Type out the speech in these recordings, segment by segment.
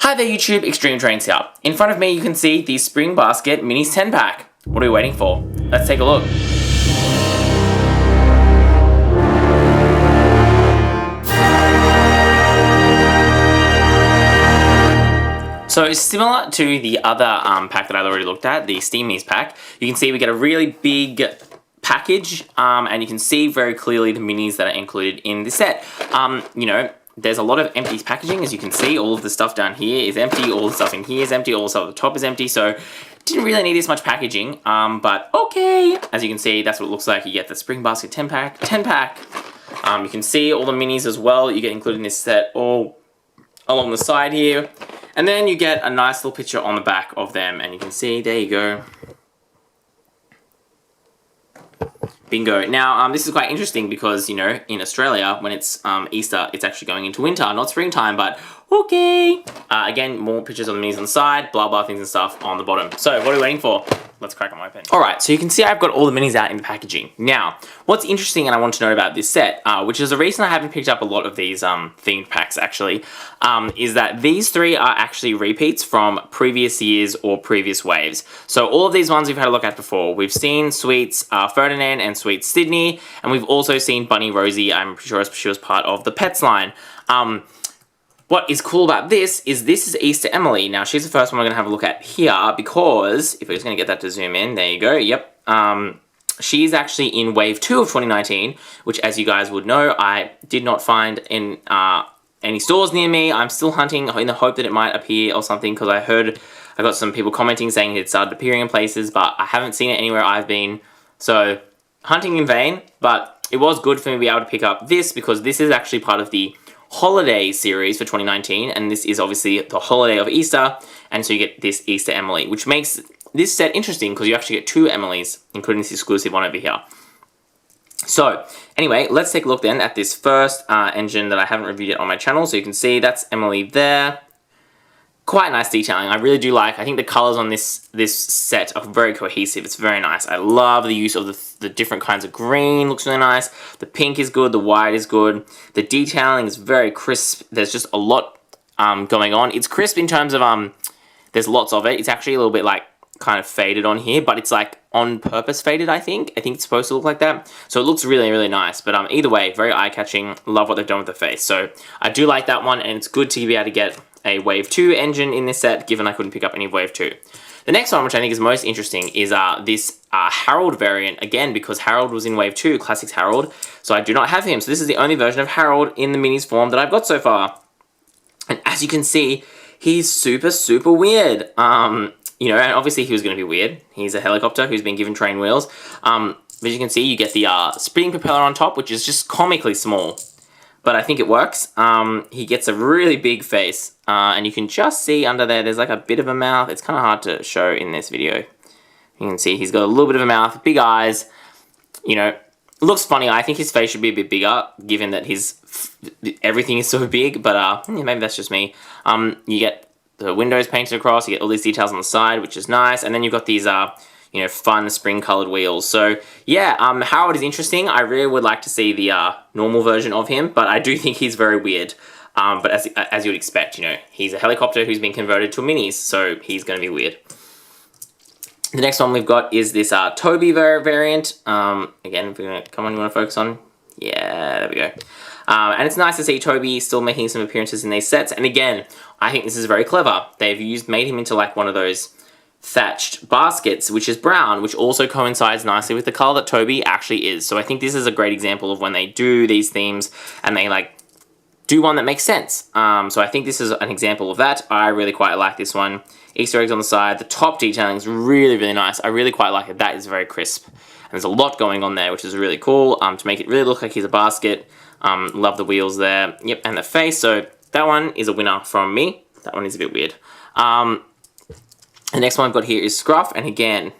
Hi there YouTube, XtremeTrainz here. In front of me you can see the Spring Basket Minis 10 pack. What are we waiting for? Let's take a look. So similar to the other pack that I already looked at, the Steam Minis pack, you can see we get a really big package and you can see very clearly the minis that are included in the set. There's a lot of empty packaging, as you can see. All of the stuff down here is empty, all the stuff in here is empty, all the stuff at the top is empty, so didn't really need this much packaging, but okay. As you can see, that's what it looks like. You get the Spring Basket 10 pack. You can see all the minis as well you get included in this set all along the side here. And then you get a nice little picture on the back of them, and you can see, there you go. Bingo. Now, this is quite interesting because, you know, in Australia, when it's Easter, it's actually going into winter, not springtime, but okay. Again, more pictures of the minis on the side, blah, blah, things and stuff on the bottom. So, what are we waiting for? Let's crack them open. Alright, so you can see I've got all the minis out in the packaging. Now, what's interesting and I want to know about this set, which is the reason I haven't picked up a lot of these themed packs, actually, is that these three are actually repeats from previous years or previous waves. So all of these ones we've had a look at before. We've seen Sweets Ferdinand and Sweet Sydney, and we've also seen Bunny Rosie. I'm pretty sure she was part of the Pets line. What is cool about this is Easter Emily. Now, she's the first one we're going to have a look at here because, if we're just going to get that to zoom in, there you go, yep. She's actually in Wave 2 of 2019, which, as you guys would know, I did not find in any stores near me. I'm still hunting in the hope that it might appear or something, because I got some people commenting saying it started appearing in places, but I haven't seen it anywhere I've been. So, hunting in vain, but it was good for me to be able to pick up this, because this is actually part of the holiday series for 2019, and this is obviously the holiday of Easter, and so you get this Easter Emily, which makes this set interesting because you actually get two Emilys, including this exclusive one over here. So, anyway, let's take a look then at this first engine that I haven't reviewed yet on my channel. So you can see that's Emily there. Quite nice detailing. I really do like. I think the colors on this set are very cohesive. It's very nice. I love the use of the different kinds of green. Looks really nice. The pink is good. The white is good. The detailing is very crisp. There's just a lot going on. It's crisp in terms of there's lots of it. It's actually a little bit like kind of faded on here, but it's like on purpose faded, I think. I think it's supposed to look like that. So it looks really, really nice. But either way, very eye-catching. Love what they've done with the face. So I do like that one, and it's good to be able to get a Wave 2 engine in this set, given I couldn't pick up any Wave 2. The next one, which I think is most interesting, is this Harold variant, again, because Harold was in Wave 2, Classics Harold, so I do not have him. So this is the only version of Harold in the minis form that I've got so far. And as you can see, he's super, super weird. You know, and obviously he was going to be weird. He's a helicopter who's been given train wheels. But as you can see, you get the spinning propeller on top, which is just comically small. But I think it works. He gets a really big face, and you can just see under there's like a bit of a mouth. It's kind of hard to show in this video. You can see he's got a little bit of a mouth, big eyes, you know, looks funny. I think his face should be a bit bigger, given that everything is so big, but maybe that's just me. You get the windows painted across, you get all these details on the side, which is nice, and then you've got these you know, fun spring-colored wheels. So, yeah, Harold is interesting. I really would like to see the normal version of him, but I do think he's very weird. But as you would expect, you know, he's a helicopter who's been converted to minis, so he's going to be weird. The next one we've got is this Toby variant. Again, if we're gonna, come on, you want to focus on? Yeah, there we go. And it's nice to see Toby still making some appearances in these sets. And again, I think this is very clever. They've made him into like one of those thatched baskets, which is brown, which also coincides nicely with the color that Toby actually is. So I think this is a great example of when they do these themes and they like do one that makes sense. So I think this is an example of that. I really quite like this one. Easter eggs on the side. The top detailing is really, really nice. I really quite like it. That is very crisp. And there's a lot going on there, which is really cool to make it really look like he's a basket. Love the wheels there. Yep, and the face. So that one is a winner from me. That one is a bit weird. The next one I've got here is Scruff, and again,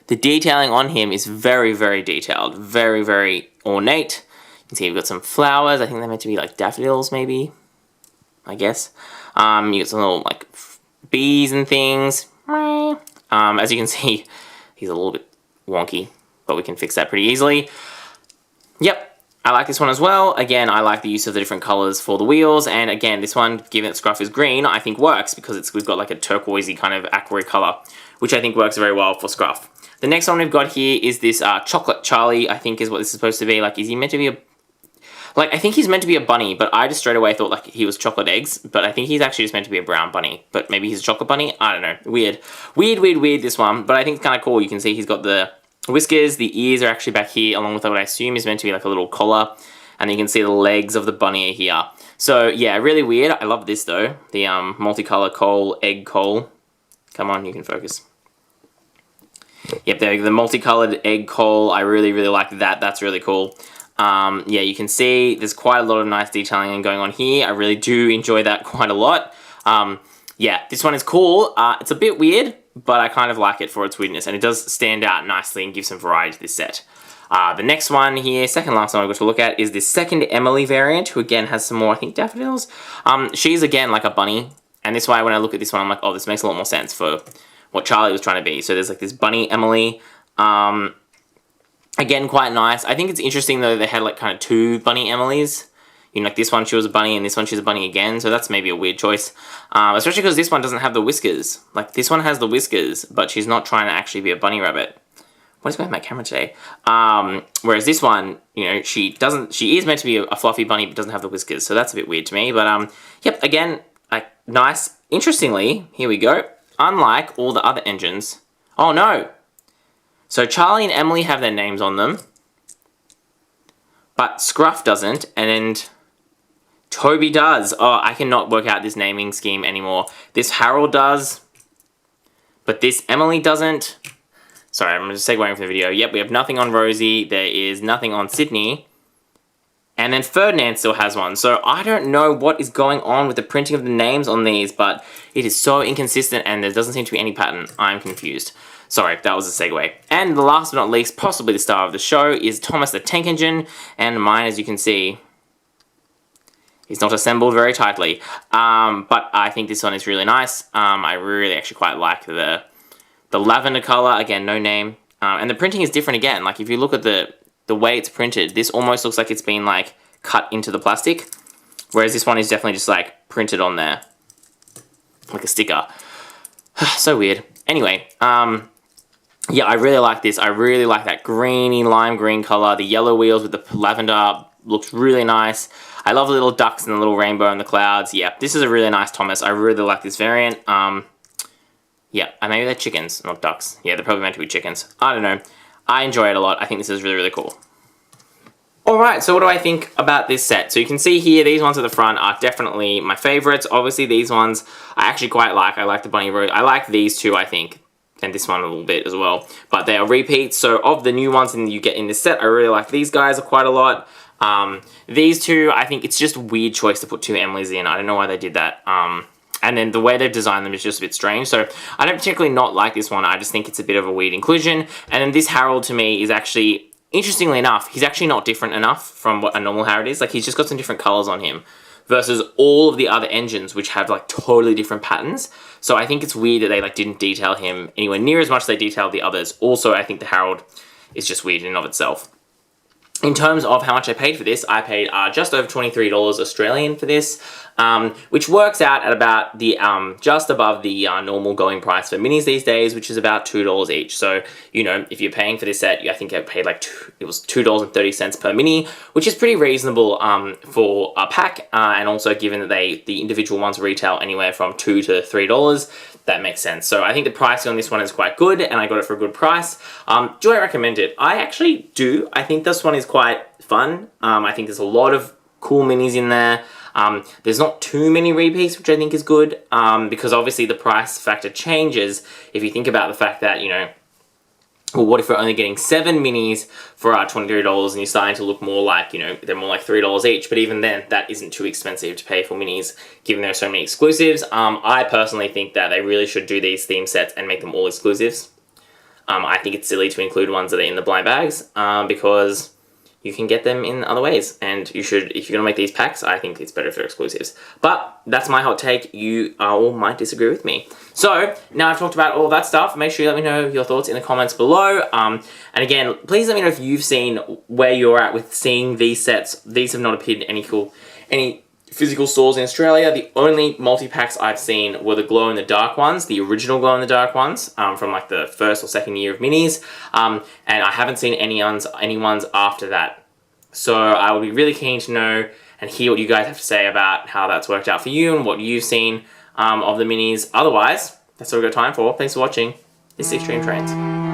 the detailing on him is very, very detailed. Very, very ornate. You can see we've got some flowers. I think they're meant to be like daffodils, maybe. I guess. You got some little like bees and things. As you can see, he's a little bit wonky, but we can fix that pretty easily. Yep. I like this one as well. Again, I like the use of the different colors for the wheels, and again, this one, given that Scruff is green, I think works because we've got like a turquoisey kind of aqua color, which I think works very well for Scruff. The next one we've got here is this Chocolate Charlie, I think is what this is supposed to be. Like, is he meant to be a... Like, I think he's meant to be a bunny, but I just straight away thought like he was chocolate eggs, but I think he's actually just meant to be a brown bunny, but maybe he's a chocolate bunny? I don't know. Weird. Weird, this one, but I think it's kind of cool. You can see he's got the whiskers, the ears are actually back here, along with what I assume is meant to be like a little collar, and you can see the legs of the bunny are here. So, yeah, really weird. I love this, though. The multicolor coal, egg coal. Come on, you can focus. Yep, there, the multicolored egg coal. I really like that. That's really cool. Yeah, you can see there's quite a lot of nice detailing going on here. I really do enjoy that quite a lot. Yeah, this one is cool. It's a bit weird, but I kind of like it for its weirdness, and it does stand out nicely and give some variety to this set. The next one here, second last one I've got to look at, is this second Emily variant, who again has some more, I think, daffodils. She's again like a bunny, and this way when I look at this one, I'm like, oh, this makes a lot more sense for what Charlie was trying to be. So there's like this bunny Emily. Again, quite nice. I think it's interesting though they had like kind of two bunny Emilys. You know, like this one she was a bunny and this one she's a bunny again, so that's maybe a weird choice. Especially because this one doesn't have the whiskers. Like this one has the whiskers, but she's not trying to actually be a bunny rabbit. What is going on with my camera today? Whereas this one, you know, she is meant to be a fluffy bunny but doesn't have the whiskers, so that's a bit weird to me. But yep, again, like nice. Interestingly, here we go. Unlike all the other engines, oh no! So Charlie and Emily have their names on them, but Scruff doesn't, and Toby does. Oh, I cannot work out this naming scheme anymore. This Harold does, but this Emily doesn't. Sorry, I'm just segueing from the video. Yep, we have nothing on Rosie. There is nothing on Sydney. And then Ferdinand still has one. So I don't know what is going on with the printing of the names on these, but it is so inconsistent and there doesn't seem to be any pattern. I'm confused. Sorry, that was a segue. And the last but not least, possibly the star of the show, is Thomas the Tank Engine. And mine, as you can see, is not assembled very tightly. But I think this one is really nice. I really actually quite like the lavender color. Again, no name. And the printing is different again. Like if you look at the way it's printed, this almost looks like it's been like cut into the plastic. Whereas this one is definitely just like printed on there. Like a sticker. So weird. Anyway, yeah, I really like this. I really like that greeny lime green color. The yellow wheels with the lavender looks really nice. I love the little ducks and the little rainbow in the clouds. Yeah, this is a really nice Thomas. I really like this variant. Yeah, and maybe they're chickens, not ducks. Yeah, they're probably meant to be chickens. I don't know. I enjoy it a lot. I think this is really cool. Alright, so what do I think about this set? So you can see here, these ones at the front are definitely my favorites. Obviously, these ones I actually quite like. I like the Bunny Rose. I like these two, I think. And this one a little bit as well. But they are repeats. So of the new ones that you get in this set, I really like these guys quite a lot. These two, I think it's just a weird choice to put two Emilys in. I don't know why they did that. And then the way they've designed them is just a bit strange. So I don't particularly not like this one. I just think it's a bit of a weird inclusion. And then this Harold to me is actually, interestingly enough, he's actually not different enough from what a normal Harold is. Like he's just got some different colors on him versus all of the other engines which have like totally different patterns. So I think it's weird that they like didn't detail him anywhere near as much as they detailed the others. Also, I think the Harold is just weird in and of itself. In terms of how much I paid for this, I paid just over $23 Australian for this, which works out at about the just above the normal going price for minis these days, which is about $2 each. So, you know, if you're paying for this set, I think I paid like it was $2.30 per mini, which is pretty reasonable for a pack, and also given that the individual ones retail anywhere from $2 to $3. That makes sense. So I think the pricing on this one is quite good, and I got it for a good price. Do I recommend it? I actually do. I think this one is quite fun. I think there's a lot of cool minis in there. There's not too many repeats, which I think is good, because obviously the price factor changes if you think about the fact that, you know, well, what if we're only getting 7 minis for our $23 and you're starting to look more like, you know, they're more like $3 each, but even then, that isn't too expensive to pay for minis, given there are so many exclusives. I personally think that they really should do these theme sets and make them all exclusives. I think it's silly to include ones that are in the blind bags, because, you can get them in other ways. And you should, if you're gonna make these packs, I think it's better if they're exclusives. But that's my hot take. You all might disagree with me. So now I've talked about all that stuff. Make sure you let me know your thoughts in the comments below. And again, please let me know if you've seen where you're at with seeing these sets. These have not appeared in any physical stores in Australia. The only multi-packs I've seen were the glow-in-the-dark ones, the original glow-in-the-dark ones from like the first or second year of minis, and I haven't seen any ones after that. So I would be really keen to know and hear what you guys have to say about how that's worked out for you and what you've seen of the minis. Otherwise, that's all we've got time for. Thanks for watching. This is XtremeTrainz.